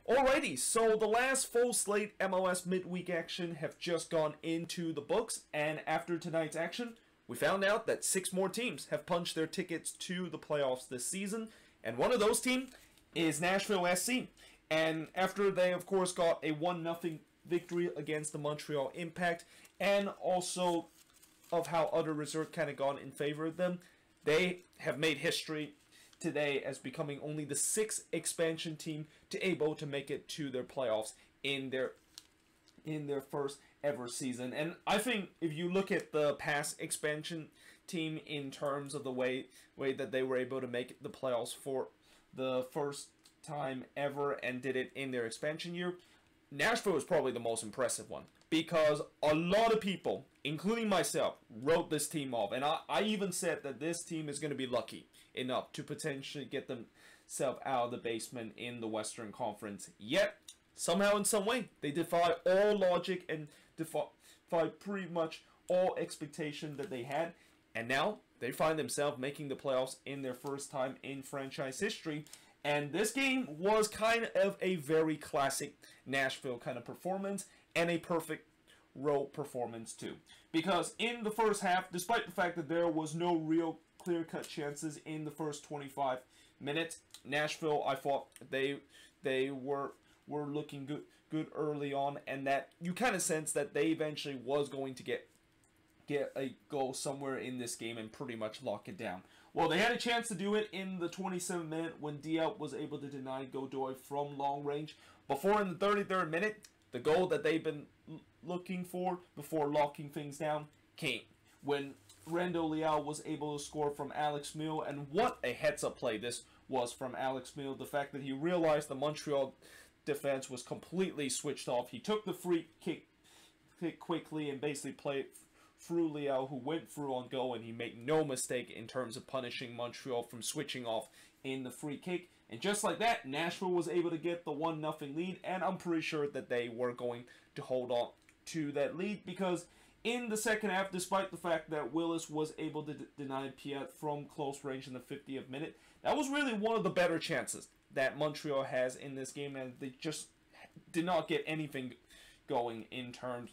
Alrighty, so the last full slate MLS midweek action have just gone into the books, and after tonight's action, we found out that 6 more teams have punched their tickets to the playoffs this season, and one of those teams is Nashville SC. And after they, of course, got a 1-0 victory against the Montreal Impact, and also of how other results kind of gone in favor of them, they have made history today as becoming only the 6th expansion team to able to make it to their playoffs in their first ever season. And I think if you look at the past expansion team in terms of the way that they were able to make the playoffs for the first time ever and did it in their expansion year, Nashville is probably the most impressive one, because a lot of people, including myself, wrote this team off. And I even said that this team is going to be lucky enough to potentially get themselves out of the basement in the Western Conference. Yet, somehow in some way, they defy all logic and defy pretty much all expectation that they had. And now, they find themselves making the playoffs in their first time in franchise history. And this game was kind of a very classic Nashville kind of performance, and a perfect row performance too. Because in the first half, despite the fact that there was no real clear-cut chances in the first 25 minutes, Nashville, I thought they were looking good early on, and that you kind of sense that they eventually was going to get a goal somewhere in this game and pretty much lock it down. Well, they had a chance to do it in the 27th minute when Diop was able to deny Godoy from long range. Before, in the 33rd minute, the goal that they've been looking for before locking things down came when Rando Leal was able to score from Alex Mill. And what a heads-up play this was from Alex Mill. The fact that he realized the Montreal defense was completely switched off. He took the free kick quickly and basically played through Leal, who went through on goal, and he made no mistake in terms of punishing Montreal from switching off in the free kick. And just like that, Nashville was able to get the 1-0 lead, and I'm pretty sure that they were going to hold on to that lead, because in the second half, despite the fact that Willis was able to deny Piet from close range in the 50th minute, that was really one of the better chances that Montreal has in this game, and they just did not get anything going in terms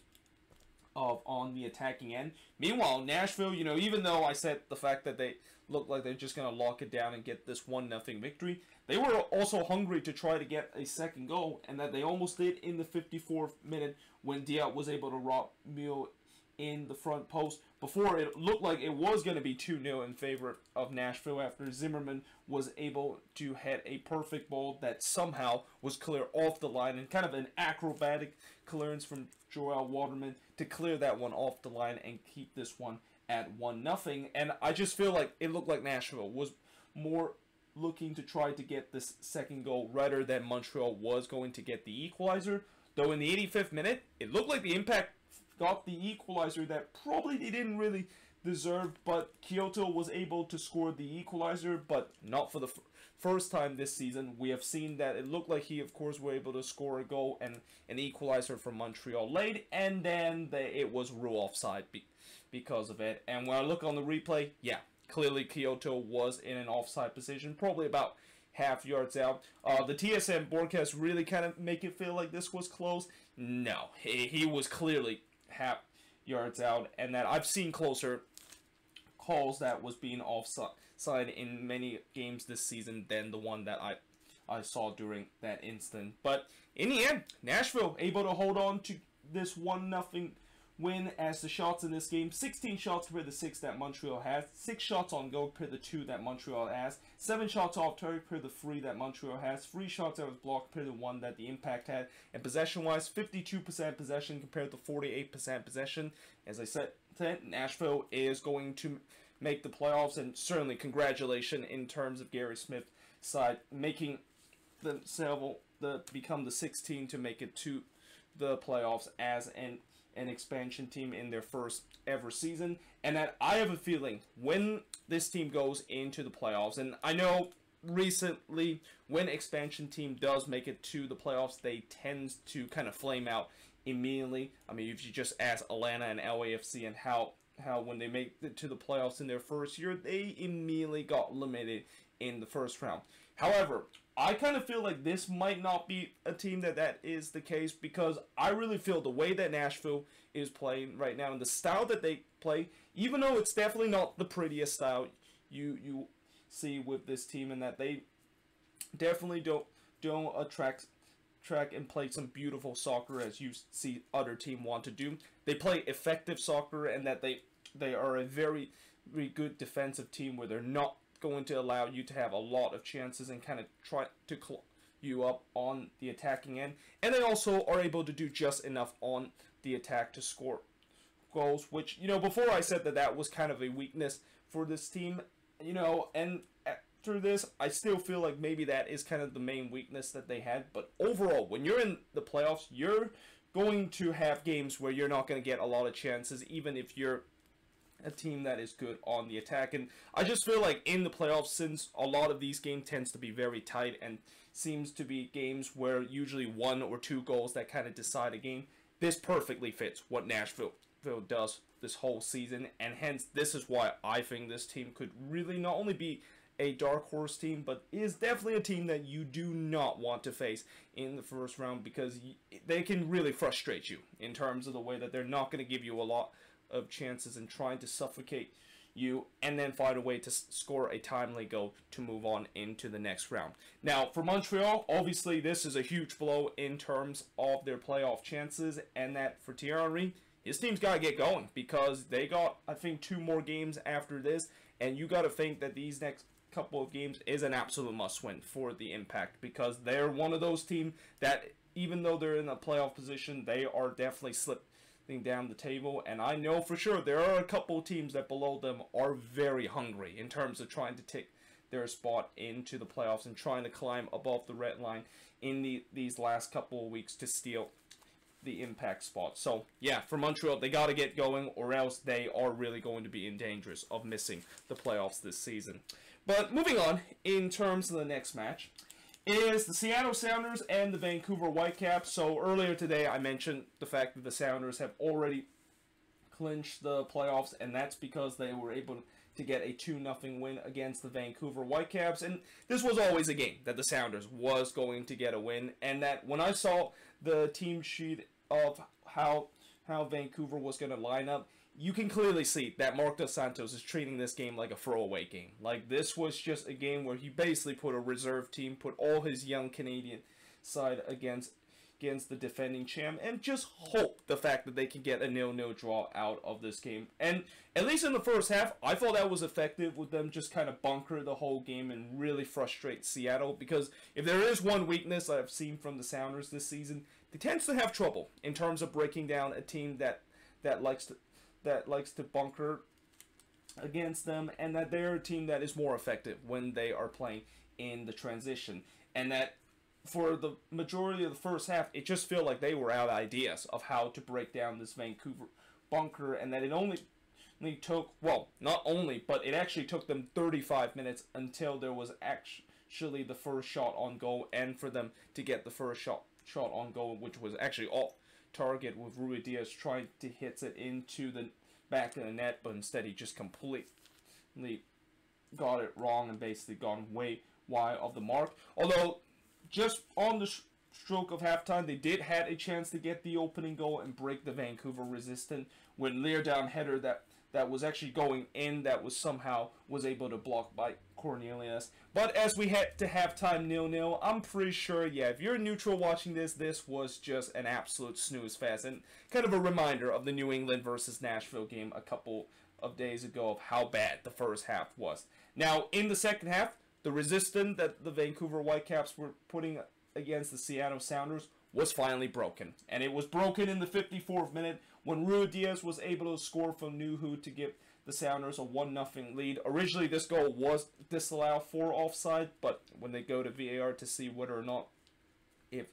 of on the attacking end. Meanwhile, Nashville, even though I said the fact that they looked like they're just going to lock it down and get this 1-0 victory, they were also hungry to try to get a second goal, and that they almost did in the 54th minute when Diop was able to rob Mule in the front post before it looked like it was going to be 2-0 in favor of Nashville after Zimmerman was able to hit a perfect ball that somehow was clear off the line, and kind of an acrobatic clearance from Joel Waterman to clear that one off the line and keep this one at 1-0. And I just feel like it looked like Nashville was more looking to try to get this second goal rather than Montreal was going to get the equalizer. Though in the 85th minute, it looked like the Impact got the equalizer that probably they didn't really deserve, but Kyoto was able to score the equalizer, but not for the first time this season. We have seen that it looked like he, of course, were able to score a goal and an equalizer from Montreal late, and then it was rule offside because of it. And when I look on the replay, yeah, clearly Kyoto was in an offside position, probably about half yards out. The TSN broadcast really kind of make it feel like this was close. No, he was clearly half yards out, and that I've seen closer calls that was being offside in many games this season than the one that I saw during that instant. But in the end, Nashville able to hold on to this 1-0 win, as the shots in this game, 16 shots compared to 6 that Montreal has, 6 shots on goal compared to 2 that Montreal has, 7 shots off target compared to 3 that Montreal has, 3 shots that was blocked compared to 1 that the Impact had, and possession-wise, 52% possession compared to 48% possession. As I said, Nashville is going to make the playoffs, and certainly congratulations in terms of Gary Smith's side, making themselves become the 6th team to make it to the playoffs as an expansion team in their first ever season. And that I have a feeling when this team goes into the playoffs, and I know recently when expansion team does make it to the playoffs, they tend to kind of flame out immediately. I mean, if you just ask Atlanta and LAFC and how when they make it to the playoffs in their first year, they immediately got eliminated in the first round. However, I kind of feel like this might not be a team that is the case, because I really feel the way that Nashville is playing right now and the style that they play, even though it's definitely not the prettiest style you see with this team, and that they definitely don't attract and play some beautiful soccer as you see other team want to do. They play effective soccer, and that they are a very, very good defensive team where they're not going to allow you to have a lot of chances and kind of try to claw you up on the attacking end. And they also are able to do just enough on the attack to score goals, which, you know, before I said that was kind of a weakness for this team, you know, and through this, I still feel like maybe that is kind of the main weakness that they had. But overall, when you're in the playoffs, you're going to have games where you're not going to get a lot of chances, even if you're a team that is good on the attack. And I just feel like in the playoffs, since a lot of these games tends to be very tight and seems to be games where usually 1 or 2 goals that kind of decide a game, this perfectly fits what Nashville does this whole season. And hence, this is why I think this team could really not only be a dark horse team, but is definitely a team that you do not want to face in the first round, because they can really frustrate you in terms of the way that they're not going to give you a lot of chances and trying to suffocate you, and then find a way to score a timely goal to move on into the next round. Now, for Montreal, obviously this is a huge blow in terms of their playoff chances, and that for Thierry Henry, his team's got to get going, because they got, I think, 2 more games after this, and you got to think that these next couple of games is an absolute must-win for the Impact, because they're one of those teams that, even though they're in a playoff position, they are definitely slipping down the table. And I know for sure there are a couple of teams that below them are very hungry in terms of trying to take their spot into the playoffs and trying to climb above the red line in these last couple of weeks to steal the Impact spot. So yeah, for Montreal, they got to get going, or else they are really going to be in danger of missing the playoffs this season. But moving on, in terms of the next match, is the Seattle Sounders and the Vancouver Whitecaps. So earlier today, I mentioned the fact that the Sounders have already clinched the playoffs, and that's because they were able to get a 2-0 win against the Vancouver Whitecaps. And this was always a game that the Sounders was going to get a win, and that when I saw the team sheet of how Vancouver was going to line up, you can clearly see that Marc Dos Santos is treating this game like a throwaway game. Like, this was just a game where he basically put a reserve team, put all his young Canadian side against the defending champ, and just hope the fact that they can get a 0-0 draw out of this game. And at least in the first half, I thought that was effective with them just kind of bunker the whole game and really frustrate Seattle, because if there is one weakness I've seen from the Sounders this season, they tend to have trouble in terms of breaking down a team that likes to bunker against them, and that they're a team that is more effective when they are playing in the transition. And that for the majority of the first half, it just felt like they were out of ideas of how to break down this Vancouver bunker, and that it only took, well, not only, but it actually took them 35 minutes until there was actually the first shot on goal, and for them to get the first shot on goal, which was actually all target, with Ruidíaz trying to hit it into the back of the net, but instead he just completely got it wrong and basically gone way wide of the mark. Although, just on the stroke of halftime, they did had a chance to get the opening goal and break the Vancouver resistance with Leerdam header that was actually going in, that was somehow was able to block by Cornelius. But as we head to halftime 0-0, I'm pretty sure, yeah, if you're neutral watching this was just an absolute snooze fest, and kind of a reminder of the New England versus Nashville game a couple of days ago of how bad the first half was. Now, in the second half, the resistance that the Vancouver Whitecaps were putting against the Seattle Sounders was finally broken. And it was broken in the 54th minute when Ruidíaz was able to score from Nuhu to give the Sounders a 1-0 lead. Originally, this goal was disallowed for offside, but when they go to VAR to see whether or not if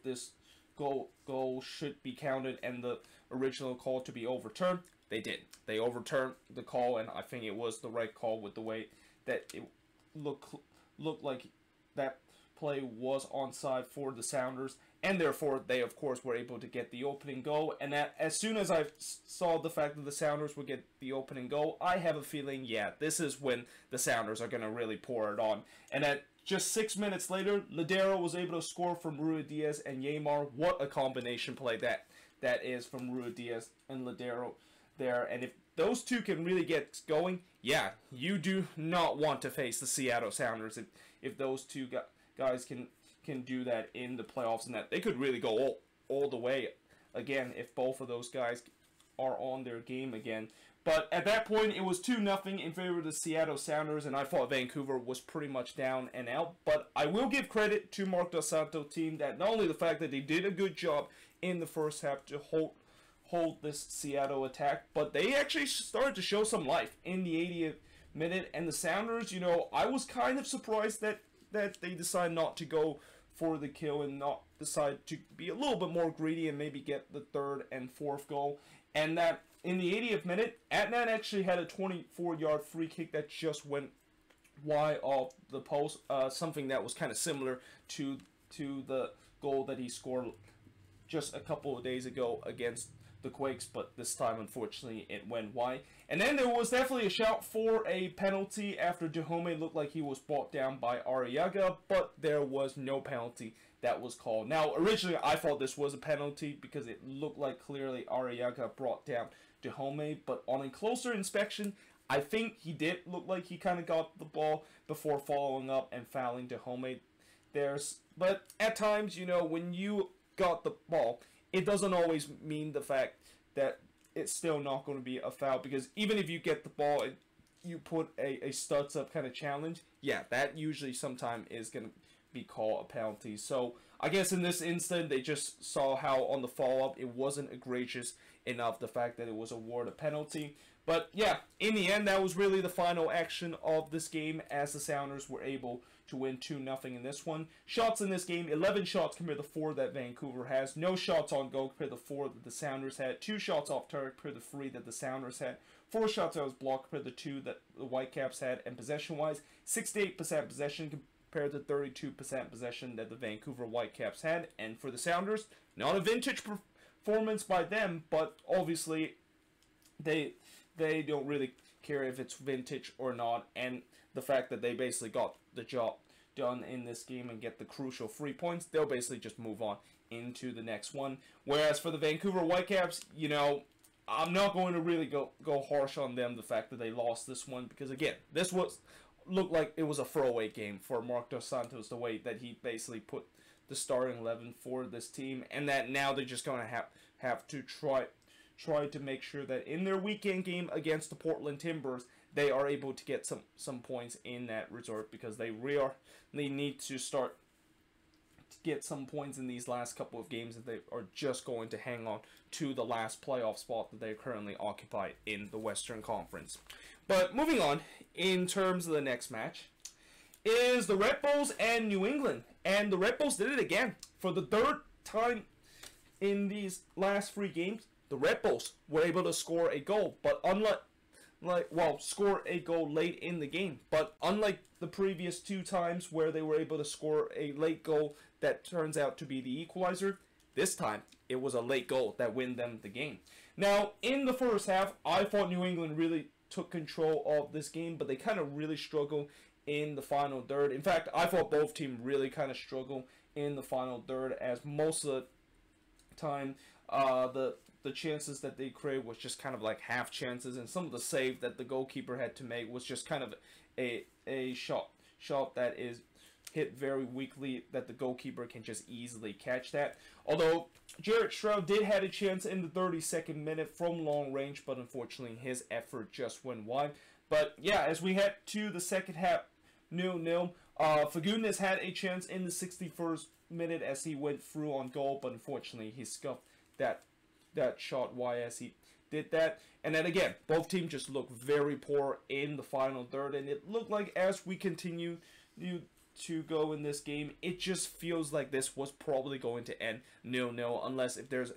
this goal should be counted and the original call to be overturned, they did. They overturned the call, and I think it was the right call with the way that it looked like that play was onside for the Sounders, and therefore they of course were able to get the opening goal. And that, as soon as I saw the fact that the Sounders would get the opening goal, I have a feeling, yeah, this is when the Sounders are going to really pour it on. And that just 6 minutes later, Ladero was able to score from Ruidíaz and Yeimar. What a combination play that is from Ruidíaz and Ladero there. And if those two can really get going, yeah, you do not want to face the Seattle Sounders if those two guys can do that in the playoffs, and that they could really go all the way again if both of those guys are on their game again. But at that point, it was 2-0 in favor of the Seattle Sounders, and I thought Vancouver was pretty much down and out. But I will give credit to Marc Dos Santos' team that not only the fact that they did a good job in the first half to hold this Seattle attack, but they actually started to show some life in the 80th minute. And the Sounders, you know, I was kind of surprised that they decided not to go for the kill and not decide to be a little bit more greedy and maybe get the third and fourth goal. And that in the 80th minute, Adnan actually had a 24-yard free kick that just went wide off the post, something that was kind of similar to the goal that he scored just a couple of days ago against the Quakes, but this time, unfortunately, it went wide. And then there was definitely a shout for a penalty after Dahomey looked like he was brought down by Arriaga, but there was no penalty that was called. Now, originally, I thought this was a penalty because it looked like clearly Arriaga brought down Dahomey, but on a closer inspection, I think he did look like he kind of got the ball before following up and fouling Dahomey. But at times, you know, when you got the ball, it doesn't always mean the fact that it's still not going to be a foul, because even if you get the ball and you put a studs up kind of challenge, yeah, that usually sometime is going to be called a penalty. So I guess in this instant, they just saw how on the follow-up it wasn't egregious enough, the fact that it was awarded a penalty. But yeah, in the end, that was really the final action of this game, as the Sounders were able to win 2-0 in this one. Shots in this game, 11 shots compared to 4 that Vancouver has. No shots on goal compared to 4 that the Sounders had. 2 shots off target compared to 3 that the Sounders had. 4 shots that was blocked compared to 2 that the Whitecaps had. And possession-wise, 68% possession compared to 32% possession that the Vancouver Whitecaps had. And for the Sounders, not a vintage performance by them, but obviously they don't really care if it's vintage or not, and the fact that they basically got the job done in this game and get the crucial 3 points, they'll basically just move on into the next one. Whereas for the Vancouver Whitecaps, you know, I'm not going to really go harsh on them, the fact that they lost this one, because again, this looked like it was a throwaway game for Marc Dos Santos, the way that he basically put the starting 11 for this team, and that now they're just going to have to try to make sure that in their weekend game against the Portland Timbers, they are able to get some points in that resort, because they need to start to get some points in these last couple of games if they are just going to hang on to the last playoff spot that they currently occupy in the Western Conference. But moving on, in terms of the next match, is the Red Bulls and New England. And the Red Bulls did it again. For the third time in these last 3 games, the Red Bulls were able to score a goal, but score a goal late in the game. But unlike the previous 2 times where they were able to score a late goal that turns out to be the equalizer, this time it was a late goal that win them the game. Now, in the first half, I thought New England really took control of this game, but they kind of really struggled in the final third. In fact, I thought both teams really kind of struggled in the final third, as most of the time the chances that they created was just kind of like half chances, and some of the save that the goalkeeper had to make was just kind of a shot that is hit very weakly, that the goalkeeper can just easily catch that. Although Jared Stroud did have a chance in the 32nd minute from long range, but unfortunately his effort just went wide. But yeah, as we head to the second half, 0-0. Fagundes had a chance in the 61st minute as he went through on goal, but unfortunately he scuffed that shot wide as he did that. And then again, both teams just looked very poor in the final third, and it looked like as we continue to go in this game, it just feels like this was probably going to end 0-0, unless if there's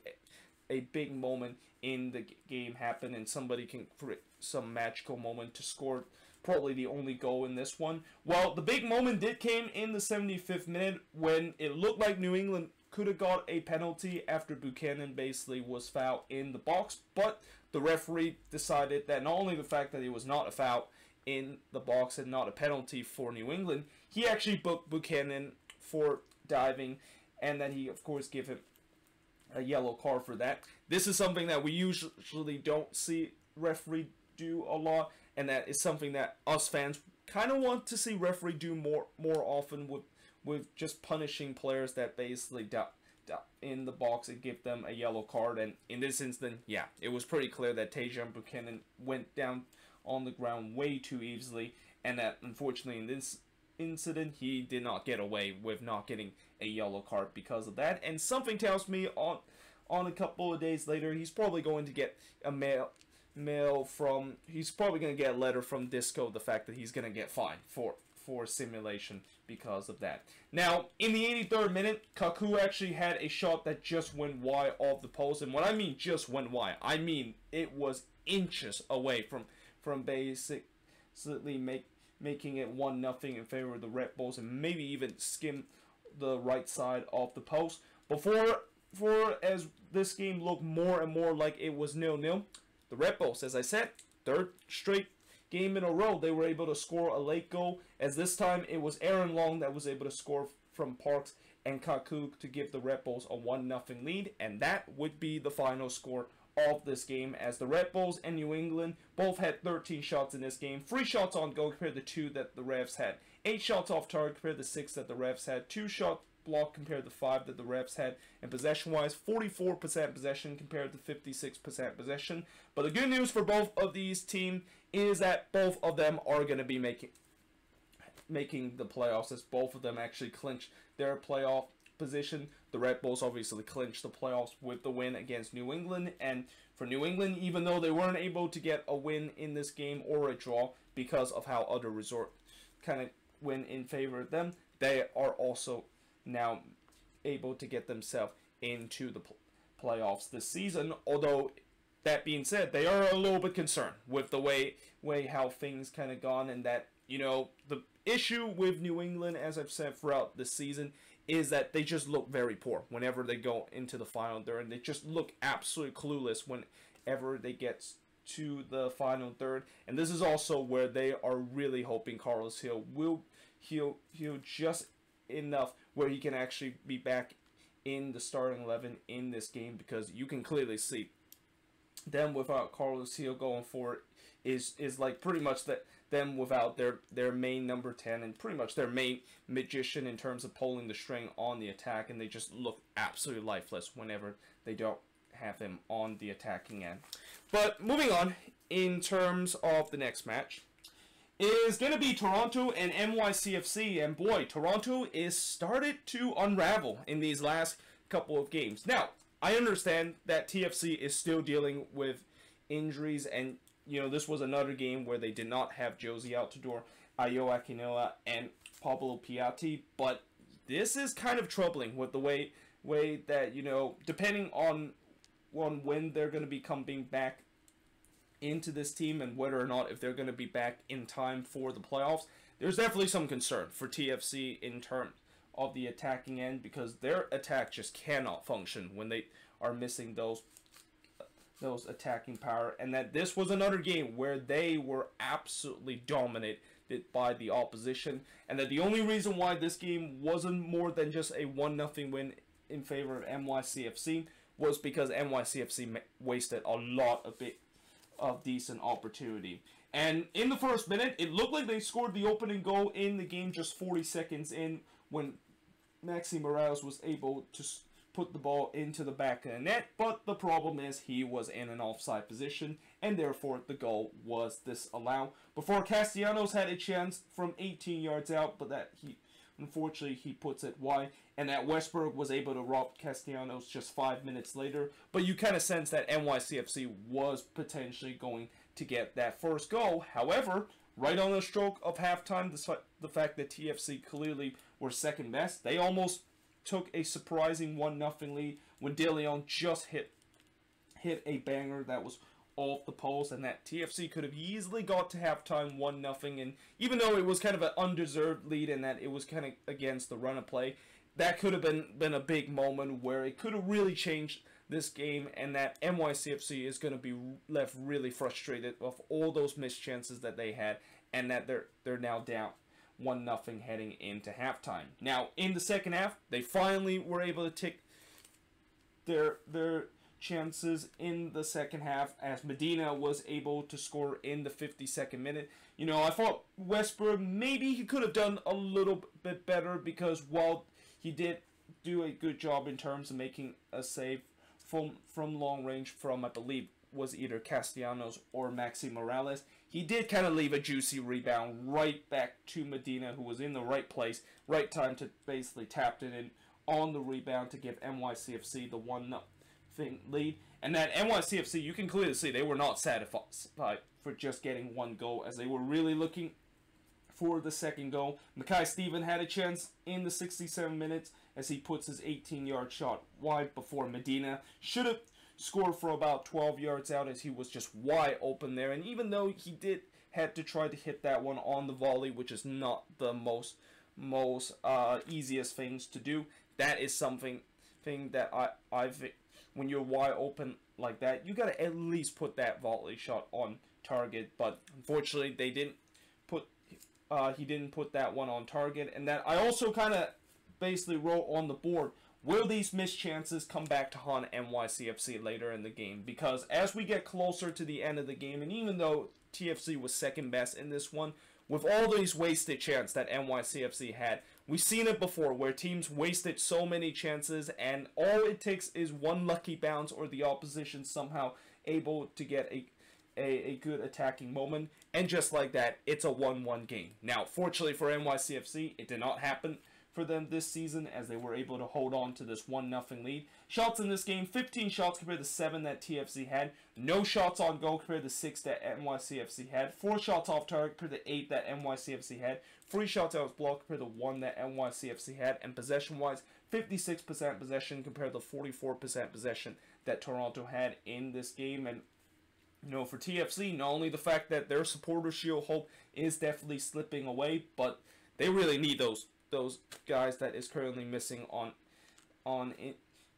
a big moment in the game happen and somebody can create some magical moment to score probably the only goal in this one. Well, the big moment did came in the 75th minute when it looked like New England could have got a penalty after Buchanan basically was fouled in the box, but the referee decided that not only the fact that it was not a foul in the box and not a penalty for New England, he actually booked Buchanan for diving, and then he, of course, gave him a yellow card for that. This is something that we usually don't see referee do a lot, and that is something that us fans kind of want to see referee do more often, with just punishing players that basically in the box and give them a yellow card. And in this instance, yeah, it was pretty clear that Tajon Buchanan went down on the ground way too easily, and that unfortunately in this incident he did not get away with not getting a yellow card because of that. And something tells me on a couple of days later he's probably going to get a he's probably going to get a letter from Disco, the fact that he's going to get fined for simulation because of that. Now, in the 83rd minute, Kaku actually had a shot that just went wide of the post, and when I mean just went wide, I mean it was inches away from basically making it 1-0 in favor of the Red Bulls, and maybe even skim the right side of the post. Before as this game looked more and more like it was 0-0, the Red Bulls, as I said, third straight game in a row, they were able to score a late goal, as this time it was Aaron Long that was able to score from Parks and Kaku to give the Red Bulls a 1-0 lead, and that would be the final score of this game, as the Red Bulls and New England both had 13 shots in this game, 3 shots on goal compared to 2 that the Revs had, 8 shots off target compared to 6 that the Revs had, 2 shots blocked compared to 5 that the Revs had, and possession-wise, 44% possession compared to 56% possession. But the good news for both of these teams is that both of them are going to be making the playoffs, as both of them actually clinch their playoff position. The Red Bulls obviously clinched the playoffs with the win against New England, and for New England, even though they weren't able to get a win in this game or a draw because of how other resort kind of went in favor of them, they are also now able to get themselves into the playoffs this season. Although that being said, they are a little bit concerned with the way how things kind of gone, and that, you know, the issue with New England, as I've said throughout the season, is that they just look very poor whenever they go into the final third, and they just look absolutely clueless whenever they get to the final third. And this is also where they are really hoping Carlos Hill will heal just enough where he can actually be back in the starting 11 in this game, because you can clearly see them without Carlos Hill going forward is like pretty much them without their main number 10 and pretty much their main magician in terms of pulling the string on the attack, and they just look absolutely lifeless whenever they don't have him on the attacking end. But moving on, in terms of the next match, is going to be Toronto and NYCFC, and boy, Toronto is started to unravel in these last couple of games. Now, I understand that TFC is still dealing with injuries, and you know, this was another game where they did not have Josie Altidore, Ayo Akinola, and Pablo Piatti, but this is kind of troubling with the way that, you know, depending on when they're going to be coming back into this team and whether or not if they're going to be back in time for the playoffs, there's definitely some concern for TFC in terms of the attacking end, because their attack just cannot function when they are missing those attacking power, and that this was another game where they were absolutely dominated by the opposition, and that the only reason why this game wasn't more than just a 1-0 win in favor of NYCFC was because NYCFC wasted a lot of decent opportunity. And in the first minute, it looked like they scored the opening goal in the game just 40 seconds in, when Maxi Morales was able to put the ball into the back of the net, but the problem is he was in an offside position, and therefore the goal was disallowed. Before Castellanos had a chance from 18 yards out, but that unfortunately he puts it wide, and that Westberg was able to rob Castellanos just 5 minutes later. But you kind of sense that NYCFC was potentially going to get that first goal. However, right on the stroke of halftime, despite the fact that TFC clearly were second best, they almost took a surprising 1-0 lead when De Leon just hit a banger that was off the post, and that TFC could have easily got to halftime 1-0. And even though it was kind of an undeserved lead and that it was kind of against the run of play, that could have been a big moment where it could have really changed this game, and that NYCFC is going to be left really frustrated with all those missed chances that they had and that they're now down 1-0 heading into halftime. Now, in the second half, they finally were able to take their chances in the second half as Medina was able to score in the 52nd minute. You know, I thought Westbrook, maybe he could have done a little bit better, because while he did do a good job in terms of making a save from long range from, I believe, was either Castellanos or Maxi Morales, he did kind of leave a juicy rebound right back to Medina, who was in the right place, right time to basically tap it in on the rebound to give NYCFC the 1-0 lead. And that NYCFC, you can clearly see they were not satisfied for just getting one goal, as they were really looking for the second goal. Mackay Steven had a chance in the 67 minutes as he puts his 18-yard shot wide before Medina should have scored for about 12 yards out, as he was just wide open there. And even though he had to try to hit that one on the volley, which is not the most easiest things to do, that is something that I've when you're wide open like that, you gotta at least put that volley shot on target. But unfortunately, they didn't put he didn't put that one on target. And that I also kind of basically wrote on the board, will these missed chances come back to haunt NYCFC later in the game? Because as we get closer to the end of the game, and even though TFC was second best in this one, with all these wasted chances that NYCFC had, we've seen it before where teams wasted so many chances, and all it takes is one lucky bounce or the opposition somehow able to get a good attacking moment, and just like that, it's a 1-1 game. Now, fortunately for NYCFC, it did not happen for them this season, as they were able to hold on to this 1-0 lead. Shots in this game, 15 shots compared to 7 that TFC had. No shots on goal compared to 6 that NYCFC had. 4 shots off target compared to 8 that NYCFC had. 3 shots out of block compared to 1 that NYCFC had. And possession-wise, 56% possession compared to 44% possession that Toronto had in this game. And you know, for TFC, not only the fact that their supporter shield hope is definitely slipping away, but they really need those guys that is currently missing on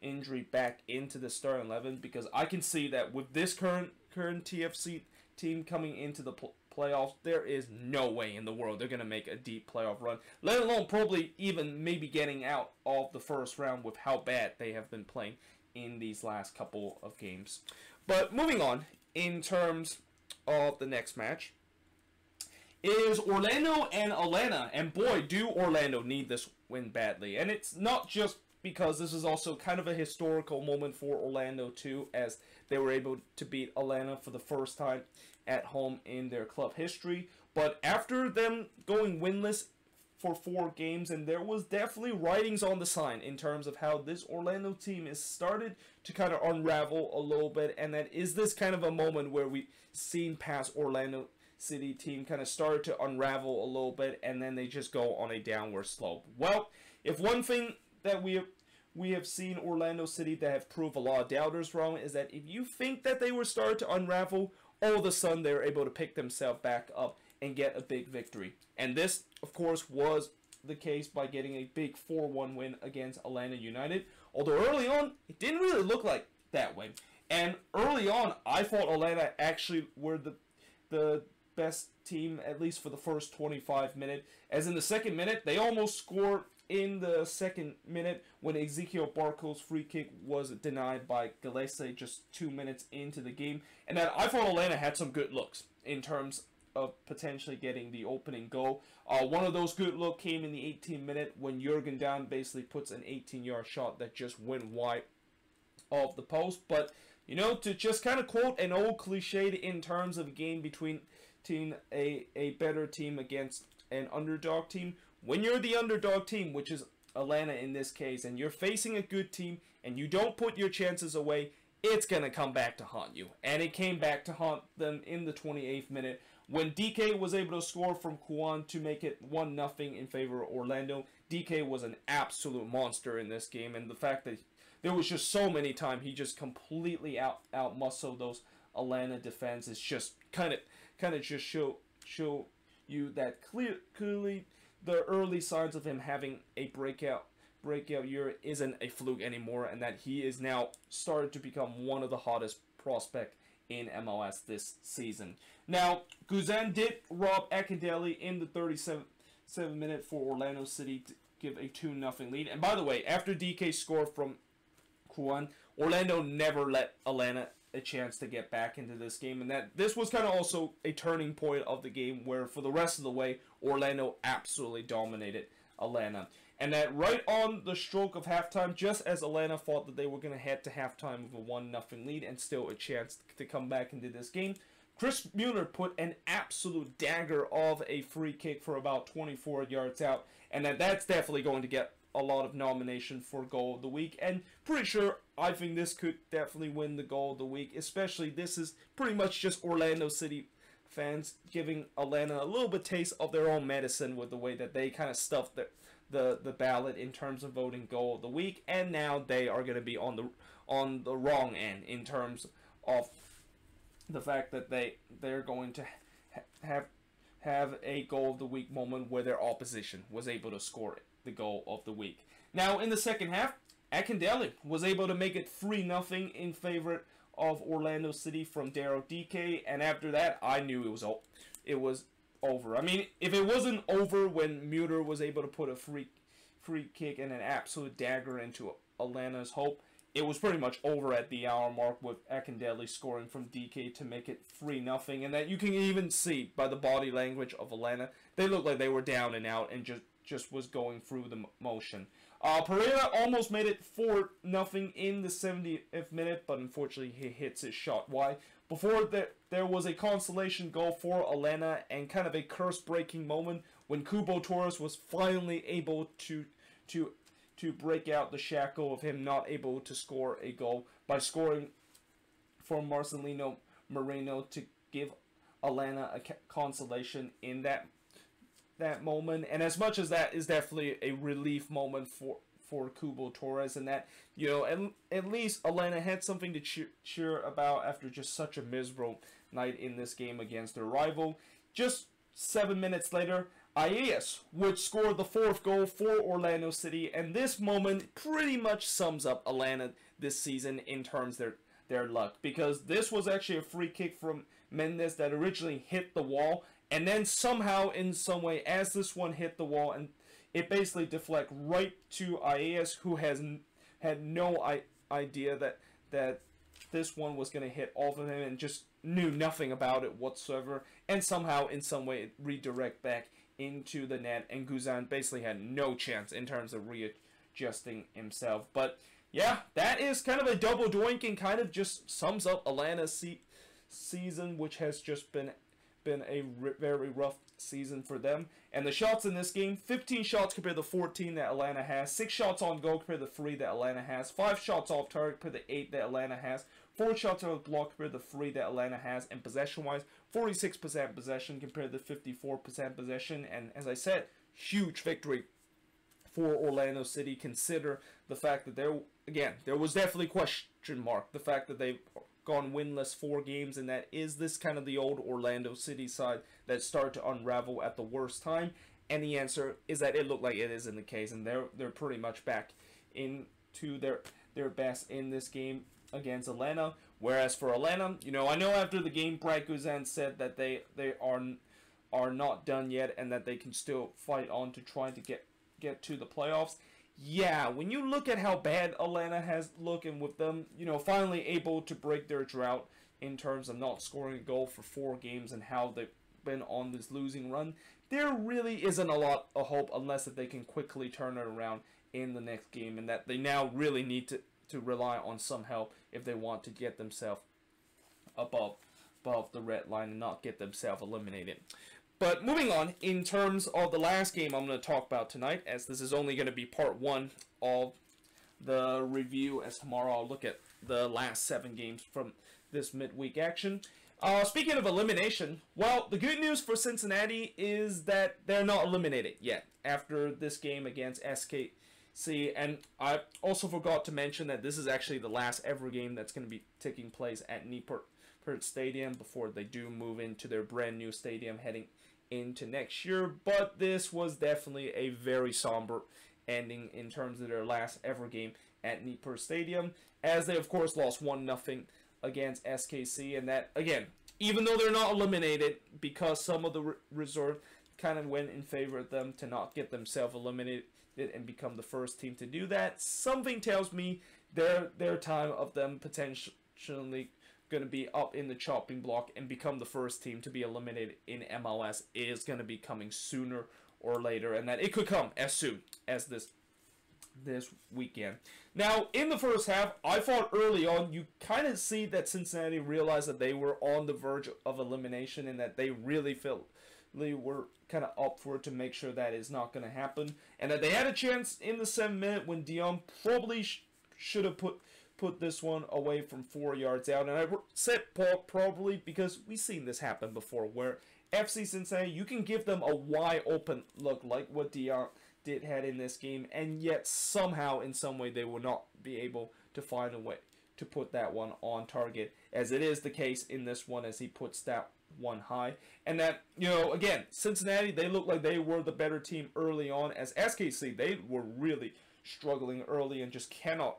injury back into the starting 11, because I can see that with this current TFC team coming into the playoffs, there is no way in the world they're going to make a deep playoff run, let alone probably even maybe getting out of the first round with how bad they have been playing in these last couple of games. But moving on, in terms of the next match, is Orlando and Atlanta, and boy, do Orlando need this win badly. And it's not just because this is also kind of a historical moment for Orlando too, as they were able to beat Atlanta for the first time at home in their club history. But after them going winless for 4 games, and there was definitely writings on the sign in terms of how this Orlando team is started to kind of unravel a little bit, and that is this kind of a moment where we've seen past Orlando City team kind of started to unravel a little bit, and then they just go on a downward slope. Well, if one thing that we have seen Orlando City that have proved a lot of doubters wrong is that if you think that they were started to unravel, all of a sudden they were able to pick themselves back up and get a big victory. And this, of course, was the case by getting a big 4-1 win against Atlanta United. Although early on, it didn't really look like that way. And early on, I thought Atlanta actually were the best team, at least for the first 25 minutes. As in the second minute, they almost scored in the second minute when Ezekiel Barco's free kick was denied by Galese just 2 minutes into the game. And then I thought Atlanta had some good looks in terms of potentially getting the opening goal. One of those good looks came in the 18th minute when Jurgen Damm basically puts an 18-yard shot that just went wide of the post. But, you know, to just kind of quote an old cliche in terms of a game between a better team against an underdog team, when you're the underdog team, which is Atlanta in this case, and you're facing a good team and you don't put your chances away, it's going to come back to haunt you. And it came back to haunt them in the 28th minute when DK was able to score from Kwan to make it 1-0 in favor of Orlando. DK was an absolute monster in this game, and the fact that there was just so many times he just completely out-muscled those Atlanta defense is just kind of just show you that clearly the early signs of him having a breakout year isn't a fluke anymore, and that he is now started to become one of the hottest prospects in MLS this season. Now, Guzan did rob Akindele in the 37th minute for Orlando City to give a 2-0 lead. And by the way, after DK scored from Juan, Orlando never let Atlanta a chance to get back into this game, and that this was kind of also a turning point of the game where for the rest of the way Orlando absolutely dominated Atlanta. And that right on the stroke of halftime, just as Atlanta thought that they were going to head to halftime with a 1-0 lead and still a chance to come back into this game, Chris Mueller put an absolute dagger of a free kick for about 24 yards out, and that's definitely going to get a lot of nomination for Goal of the Week, and pretty sure I think this could definitely win the Goal of the Week, especially this is pretty much just Orlando City fans giving Atlanta a little bit taste of their own medicine with the way that they kind of stuffed the ballot in terms of voting Goal of the Week, and now they are going to be on the wrong end in terms of the fact that they're going to have a Goal of the Week moment where their opposition was able to score the Goal of the Week. Now, in the second half, Akindele was able to make it 3-0 in favor of Orlando City from Daryl DK, and after that, I knew it was over. I mean, if it wasn't over when Mueller was able to put a free kick and an absolute dagger into Atlanta's hope, it was pretty much over at the hour mark with Akindele scoring from DK to make it 3-0, and that you can even see by the body language of Atlanta, they looked like they were down and out and just was going through the motion. Pereira almost made it 4-0 in the 70th minute, but unfortunately he hits his shot wide. Before there was a consolation goal for Atlanta and kind of a curse-breaking moment when Cubo Torres was finally able to break out the shackle of him not able to score a goal by scoring for Marcelino Moreno to give Atlanta a consolation in that moment. And as much as that is definitely a relief moment for Cubo Torres, and that, you know, at least Atlanta had something to cheer about after just such a miserable night in this game against their rival. Just 7 minutes later, Aias would score the 4th goal for Orlando City, and this moment pretty much sums up Atlanta this season in terms of their luck, because this was actually a free kick from Mendes that originally hit the wall, and then somehow, in some way, as this one hit the wall, and it basically deflect right to Aias, who had no idea that this one was going to hit off of him and just knew nothing about it whatsoever, and somehow, in some way, redirect back into the net, and Guzan basically had no chance in terms of readjusting himself. But yeah, that is kind of a double doink and kind of just sums up Atlanta's season, which has just been a very rough season for them. And the shots in this game, 15 shots compared to 14 that Atlanta has, 6 shots on goal compared to 3 that Atlanta has, 5 shots off target compared to 8 that Atlanta has, 4 shots on block compared to 3 that Atlanta has, and possession-wise, 46% possession compared to 54% possession. And as I said, huge victory for Orlando City. Consider the fact that there was definitely question mark. The fact that they've gone winless 4 games, and that is this kind of the old Orlando City side that started to unravel at the worst time. And the answer is that it looked like it isn't the case, and they're pretty much back into their best in this game against Atlanta. Whereas for Atlanta, you know, I know after the game, Brad Guzan said that they are not done yet, and that they can still fight on to try to get to the playoffs. Yeah, when you look at how bad Atlanta has looked, and with them, you know, finally able to break their drought in terms of not scoring a goal for 4 games and how they've been on this losing run, there really isn't a lot of hope unless that they can quickly turn it around in the next game, and that they now really need to rely on some help if they want to get themselves above the red line and not get themselves eliminated. But moving on, in terms of the last game I'm going to talk about tonight, as this is only going to be part 1 of the review, as tomorrow I'll look at the last 7 games from this midweek action. Speaking of elimination, well, the good news for Cincinnati is that they're not eliminated yet after this game against SKC. And I also forgot to mention that this is actually the last ever game that's going to be taking place at NYRB Stadium before they do move into their brand new stadium heading into next year. But this was definitely a very somber ending in terms of their last ever game at NYRB Stadium, as they of course lost 1-0 against SKC, and that, again, even though they're not eliminated, because some of the reserve kind of went in favor of them to not get themselves eliminated and become the first team to do that, something tells me their time of them potentially going to be up in the chopping block and become the first team to be eliminated in MLS is going to be coming sooner or later, and that it could come as soon as this weekend. Now, in the first half, I thought early on, you kind of see that Cincinnati realized that they were on the verge of elimination and that they really felt they were kind of up for it to make sure that is not going to happen, and that they had a chance in the 7th minute when Dion probably should have put this one away from 4 yards out. And I said probably because we've seen this happen before, where FC Cincinnati, you can give them a wide open look like what Dion had in this game, and yet somehow in some way they will not be able to find a way to put that one on target, as it is the case in this one as he puts that one high. And that, you know, again, Cincinnati, they look like they were the better team early on, as SKC, they were really struggling early and just cannot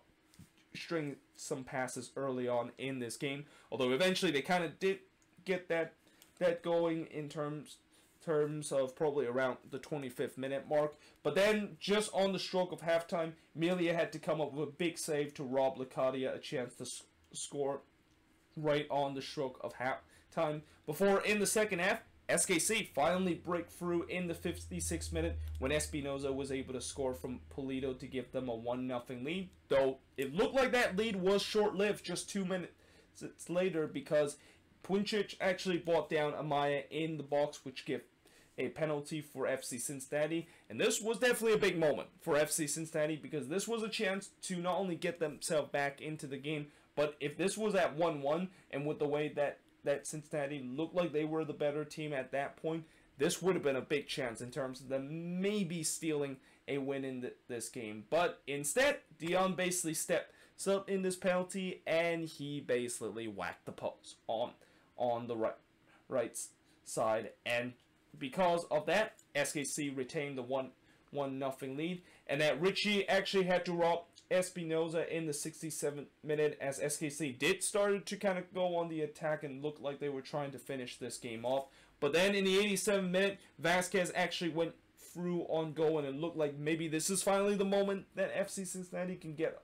string some passes early on in this game, although eventually they kind of did get that going in terms of probably around the 25th minute mark. But then just on the stroke of halftime, Melia had to come up with a big save to rob Lacadia a chance to score right on the stroke of halftime, before in the second half SKC finally break through in the 56th minute when Espinoza was able to score from Polito to give them a 1-0 lead, though it looked like that lead was short-lived just 2 minutes later, because Puncic actually brought down Amaya in the box, which gave a penalty for FC Cincinnati. And this was definitely a big moment for FC Cincinnati, because this was a chance to not only get themselves back into the game, but if this was at 1-1, and with the way that Cincinnati looked like they were the better team at that point, this would have been a big chance in terms of them maybe stealing a win in this game. But instead, Dion basically stepped up in this penalty, and he basically whacked the post on the right side. And because of that, SKC retained the 1-0 lead, and that Richie actually had to rob Espinoza in the 67th minute, as SKC did started to kind of go on the attack and look like they were trying to finish this game off. But then in the 87th minute, Vasquez actually went through on goal, and it looked like maybe this is finally the moment that FC Cincinnati can get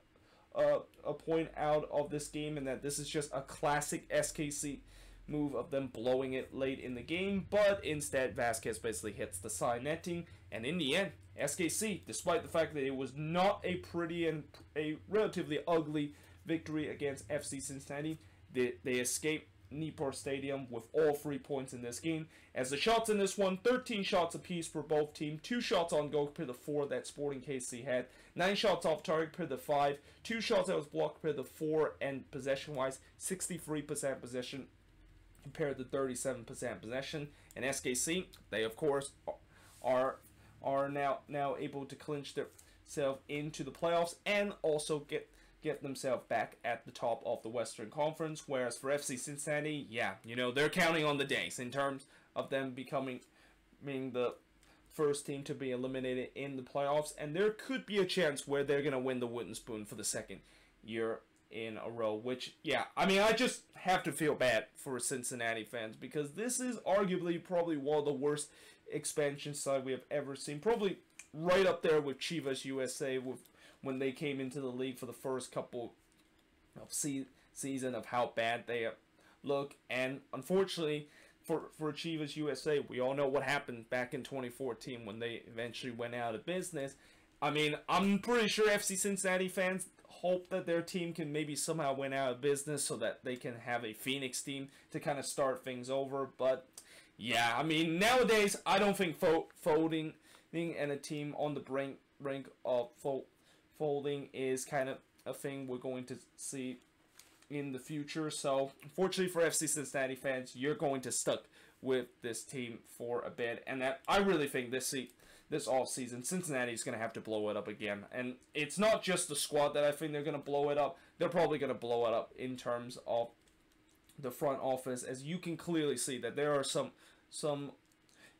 a point out of this game, and that this is just a classic SKC move of them blowing it late in the game. But instead, Vasquez basically hits the side netting, and in the end, SKC, despite the fact that it was not a pretty and a relatively ugly victory against FC Cincinnati, they escaped Nippur Stadium with all 3 points in this game. As the shots in this one, 13 shots apiece for both teams, 2 shots on goal per the 4 that Sporting KC had, 9 shots off target per the 5, 2 shots that was blocked per the 4, and possession-wise, 63% possession compared to 37% possession. And SKC, they of course are now able to clinch themselves into the playoffs and also get themselves back at the top of the Western Conference. Whereas for FC Cincinnati, yeah, you know, they're counting on the days in terms of them being the first team to be eliminated in the playoffs, and there could be a chance where they're going to win the Wooden Spoon for the second year in a row, which, yeah, I mean, I just have to feel bad for Cincinnati fans, because this is arguably probably one of the worst expansion side we have ever seen, probably right up there with Chivas USA when they came into the league for the first couple of season of how bad they look. And unfortunately for Chivas USA, we all know what happened back in 2014 when they eventually went out of business. I mean, I'm pretty sure FC Cincinnati fans hope that their team can maybe somehow win out of business so that they can have a Phoenix team to kind of start things over. But yeah, I mean, nowadays, I don't think folding and a team on the brink of folding is kind of a thing we're going to see in the future. So, unfortunately for FC Cincinnati fans, you're going to stuck with this team for a bit. And that I really think this offseason, Cincinnati is going to have to blow it up again. And it's not just the squad that I think they're going to blow it up. They're probably going to blow it up in terms of the front office, as you can clearly see that there are some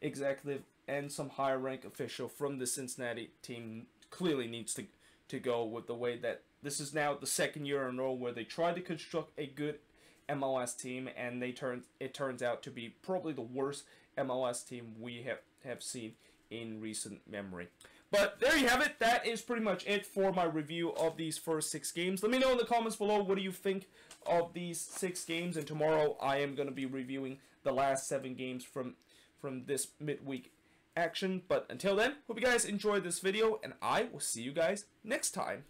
executive and some higher rank official from the Cincinnati team clearly needs to go, with the way that this is now the second year in a row where they tried to construct a good MLS team, and it turns out to be probably the worst MLS team we have seen in recent memory. But there you have it. That is pretty much it for my review of these first 6 games. Let me know in the comments below, what do you think of these 6 games? And tomorrow I am going to be reviewing the last 7 games from this midweek action. But until then, hope you guys enjoyed this video, and I will see you guys next time.